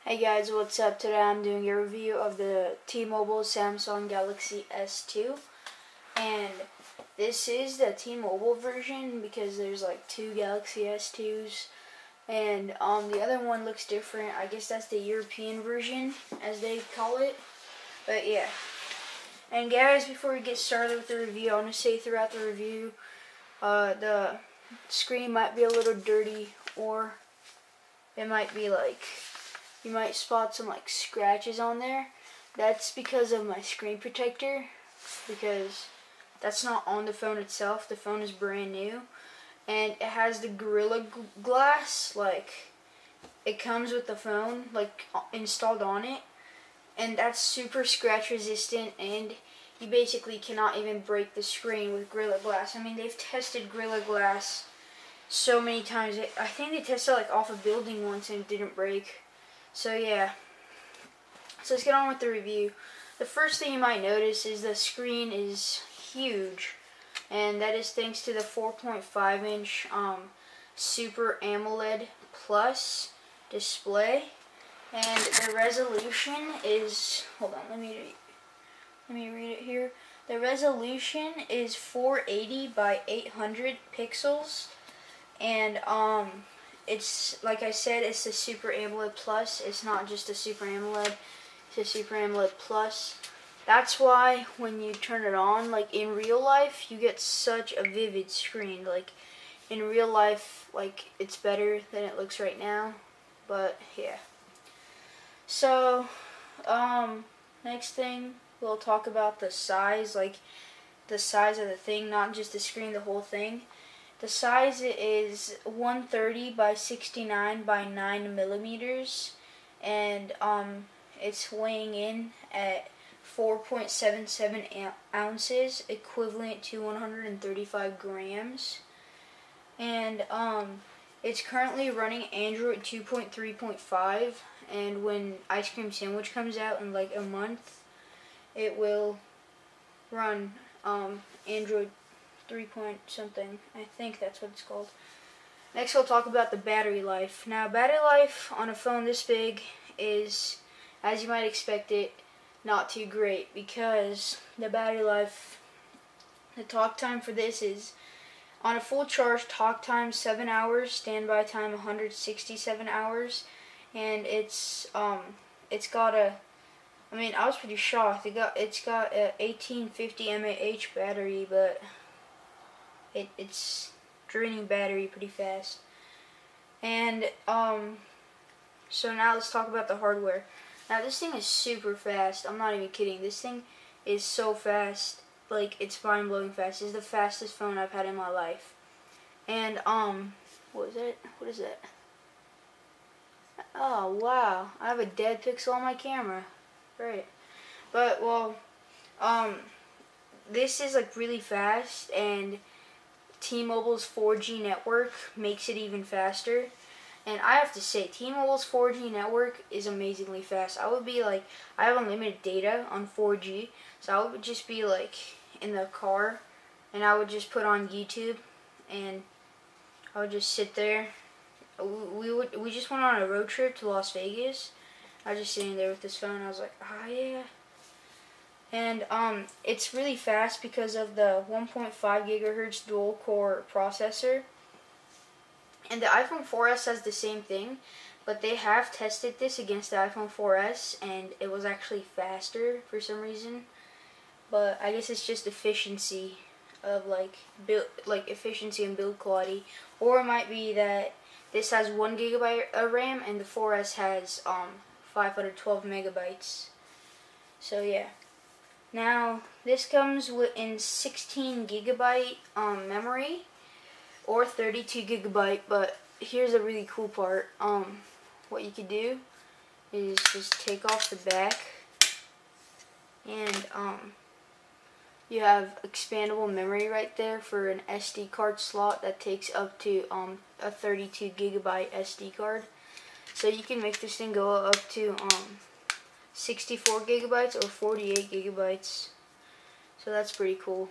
Hey guys, what's up? Today I'm doing a review of the T-Mobile Samsung Galaxy S2, and this is the T-Mobile version because there's like two Galaxy S2s, and the other one looks different. I guess that's the European version, as they call it. But yeah. And guys, before we get started with the review, I want to say throughout the review, the screen might be a little dirty, or it might be like, you might spot some like scratches on there. That's because of my screen protector, because that's not on the phone itself. The phone is brand new, and it has the Gorilla Glass, like it comes with the phone like installed on it, and that's super scratch resistant, and you basically cannot even break the screen with Gorilla Glass. I mean, they've tested Gorilla Glass so many times. I think they tested like off a building once and it didn't break. So yeah, so let's get on with the review. The first thing you might notice is the screen is huge, and that is thanks to the 4.5-inch Super AMOLED Plus display, and the resolution is, hold on, let me read it here. The resolution is 480 by 800 pixels, and it's, like I said, it's the Super AMOLED Plus. It's not just a Super AMOLED, it's a Super AMOLED Plus. That's why when you turn it on, like in real life, you get such a vivid screen. Like in real life, like it's better than it looks right now. But yeah. So, next thing, we'll talk about the size, like the size of the thing, not just the screen, the whole thing. The size is 130 by 69 by 9 millimeters, and it's weighing in at 4.77 ounces, equivalent to 135 grams. And it's currently running Android 2.3.5, and when Ice Cream Sandwich comes out in like a month, it will run Android 3 point something. I think that's what it's called. Next, we'll talk about the battery life. Now, battery life on a phone this big is, as you might expect it, not too great, because the battery life, the talk time for this is, on a full charge, talk time 7 hours, standby time 167 hours, and it's got a, I mean, I was pretty shocked. It's got a 1850 mAh battery, but it's draining battery pretty fast. And so now let's talk about the hardware. Now this thing is super fast. I'm not even kidding. This thing is so fast, like it's mind-blowing fast. It's the fastest phone I've had in my life. And what is it? What is it? Oh wow, I have a dead pixel on my camera. Great. But well, this is like really fast, and T-Mobile's 4G network makes it even faster. And I have to say, T-Mobile's 4G network is amazingly fast. I would be like, I have unlimited data on 4G, so I would just be like in the car, and I would just put on YouTube, and I would just sit there. We just went on a road trip to Las Vegas. I was just sitting there with this phone. I was like, oh yeah. And it's really fast because of the 1.5 gigahertz dual core processor. And the iPhone 4S has the same thing, but they have tested this against the iPhone 4S, and it was actually faster for some reason. But I guess it's just efficiency of like efficiency and build quality, or it might be that this has 1 gigabyte of RAM and the 4S has 512 megabytes. So yeah. Now this comes in 16 gigabyte memory or 32 gigabyte, but here's a really cool part. What you could do is just take off the back, and you have expandable memory right there for an SD card slot that takes up to a 32 gigabyte SD card. So you can make this thing go up to 64 gigabytes or 48 gigabytes. So that's pretty cool.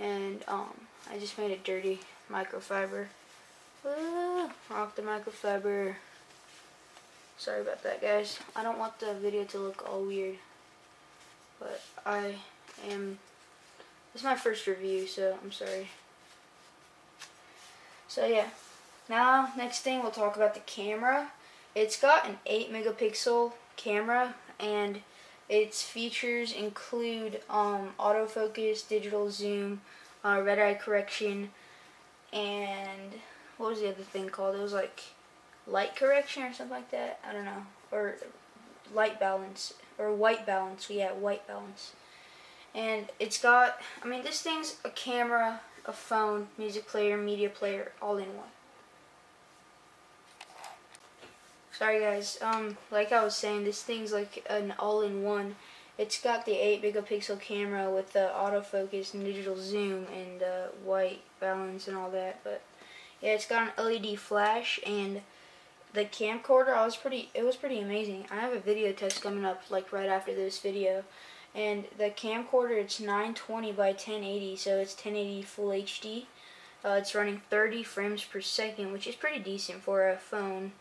And I just made a dirty microfiber. Off the microfiber. Sorry about that, guys. I don't want the video to look all weird, but it's my first review, so I'm sorry. So yeah, now next thing we'll talk about the camera. It's got an 8 megapixel camera, and its features include autofocus, digital zoom, red eye correction, and what was the other thing called? It was like light correction or something like that. I don't know, or light balance or white balance. Yeah, white balance. And it's got, I mean, this thing's a camera, a phone, music player, media player, all in one. Sorry guys, like I was saying, this thing's like an all-in-one. It's got the 8 megapixel camera with the autofocus and digital zoom and white balance and all that. But yeah, it's got an LED flash, and the camcorder, it was pretty amazing. I have a video test coming up like right after this video. And the camcorder, it's 920 by 1080, so it's 1080 full HD. It's running 30 frames per second, which is pretty decent for a phone.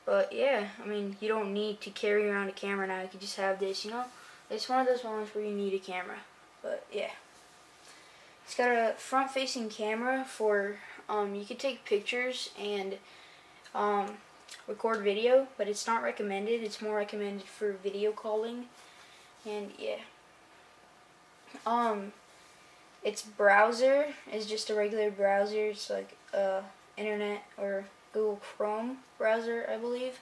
But yeah, I mean, you don't need to carry around a camera now. You can just have this, you know. It's one of those moments where you need a camera. But yeah, it's got a front-facing camera for you can take pictures and record video, but it's not recommended. It's more recommended for video calling. And yeah, its browser is just a regular browser. It's like internet or Google Chrome browser, I believe.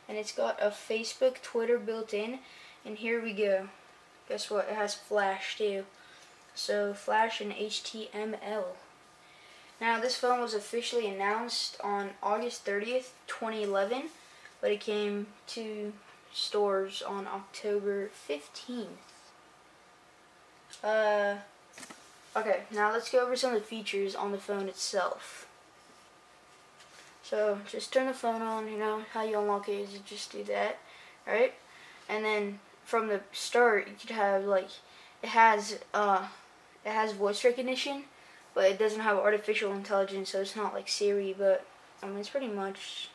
And it's got a Facebook, Twitter built in. And here we go. Guess what? It has Flash too. So Flash and HTML. Now this phone was officially announced on August 30th, 2011, but it came to stores on October 15th. Okay, now let's go over some of the features on the phone itself. So just turn the phone on, you know how you unlock it is you just do that, right? And then from the start you could have like it has voice recognition, but it doesn't have artificial intelligence, so it's not like Siri, but I mean it's pretty much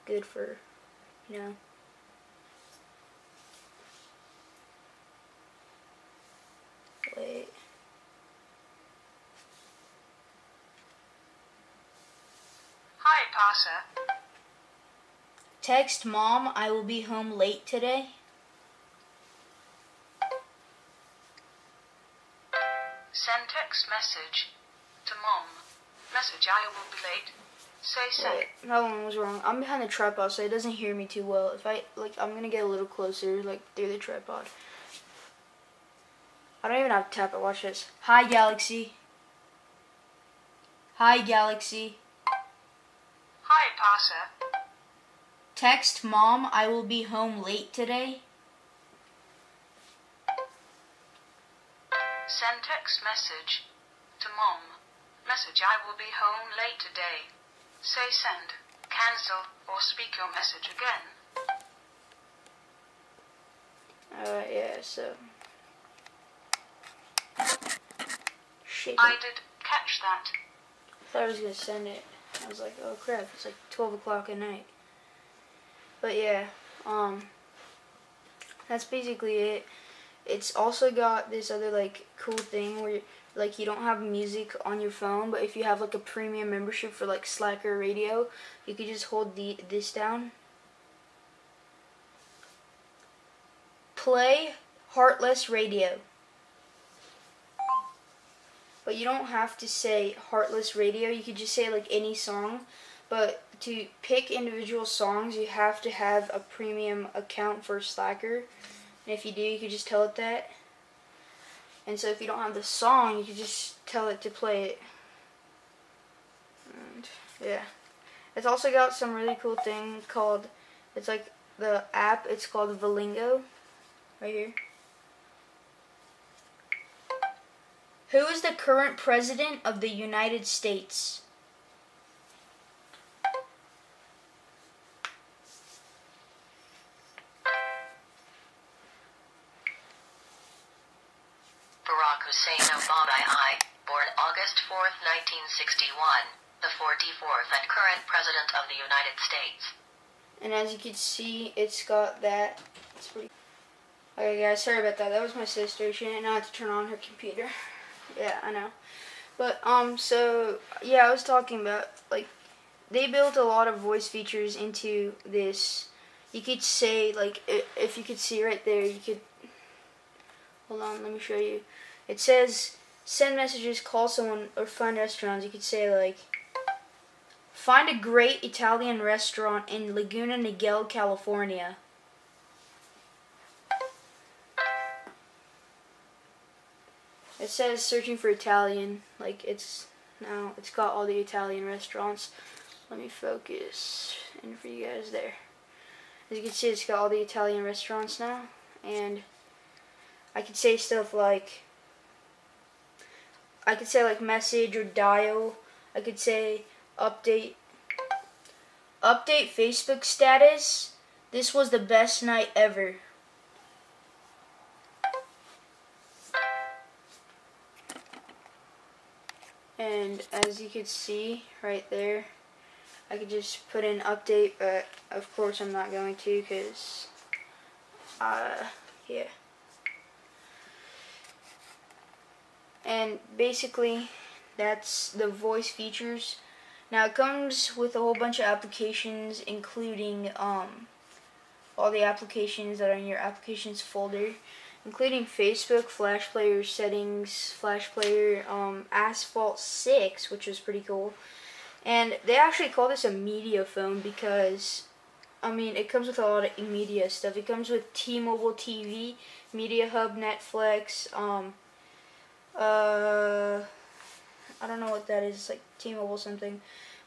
good for, you know. Wait. Hi, Parser. Text Mom, I will be home late today. Send text message to Mom. Message, I will be late. Say send. Wait, that one was wrong. I'm behind the tripod, so it doesn't hear me too well. If I'm gonna get a little closer, like through the tripod. I don't even have to tap it. Watch this. Hi, Galaxy. Hi, Galaxy. Hi, Parser. Text Mom, I will be home late today. Send text message to Mom. Message, I will be home late today. Say send. Cancel or speak your message again. Yeah, so. Shit. I did catch that. I thought I was gonna send it. I was like, oh crap, it's like 12 o'clock at night. But yeah, that's basically it. It's also got this other like cool thing where like you don't have music on your phone, but if you have like a premium membership for like Slacker Radio, you could just hold this down. Play Heartless Radio. But you don't have to say Heartless Radio. You could just say like any song. But to pick individual songs, you have to have a premium account for Slacker. And if you do, you could just tell it that. And so if you don't have the song, you could just tell it to play it. And yeah. It's also got some really cool thing called, it's like the app, it's called Valingo. Right here. Who is the current president of the United States? Barack Hussein Obama, born August 4th, 1961, the 44th and current President of the United States. And as you can see, it's got that. It's pretty. Okay, guys, sorry about that. That was my sister. She didn't know how to turn on her computer. Yeah, I know. But so yeah, I was talking about like they built a lot of voice features into this. You could say like if you could see right there, you could. Hold on, let me show you. It says send messages, call someone, or find restaurants. You could say like. Find a great Italian restaurant in Laguna Niguel, California. It says searching for Italian, like it's got all the Italian restaurants. Let me focus in for you guys there. As you can see, it's got all the Italian restaurants now, and I could say stuff like message or dial. I could say update Facebook status. This was the best night ever. And as you can see right there, I could just put in update, but of course I'm not going to because yeah. And basically that's the voice features. Now it comes with a whole bunch of applications, including all the applications that are in your applications folder, including Facebook, Flash Player settings, Flash Player, Asphalt 6, which is pretty cool. And they actually call this a media phone because, I mean, it comes with a lot of media stuff. It comes with T-Mobile TV, Media Hub, Netflix, I don't know what that is. It's like T-Mobile something.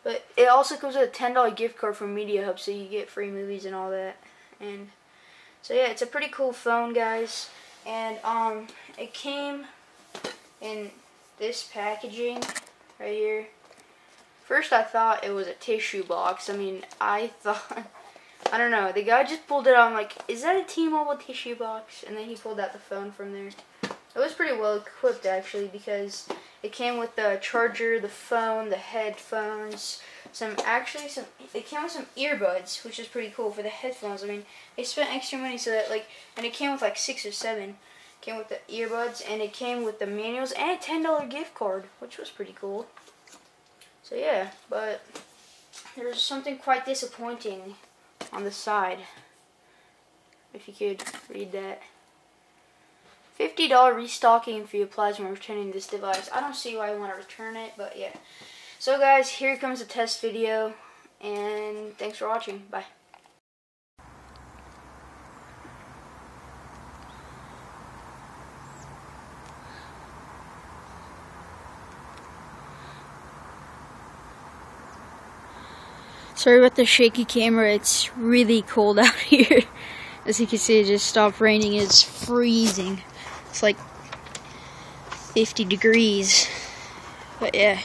But it also comes with a $10 gift card from Media Hub, so you get free movies and all that. And so yeah, it's a pretty cool phone, guys. And it came in this packaging right here. First I thought it was a tissue box. I mean, I don't know. The guy just pulled it out. I'm like, is that a T-Mobile tissue box? And then he pulled out the phone from there. It was pretty well equipped actually because it came with the charger, the phone, the headphones, it came with some earbuds, which is pretty cool for the headphones. I mean, they spent extra money so that and it came with like 6 or 7. It came with the earbuds and it came with the manuals and a $10 gift card, which was pretty cool. So yeah, but there's something quite disappointing on the side. If you could read that. $50 restocking fee applies when returning this device. I don't see why I want to return it, but yeah. So guys, here comes the test video, and thanks for watching. Bye. Sorry about the shaky camera, it's really cold out here. As you can see, it just stopped raining. It's freezing. It's like 50 degrees. But yeah.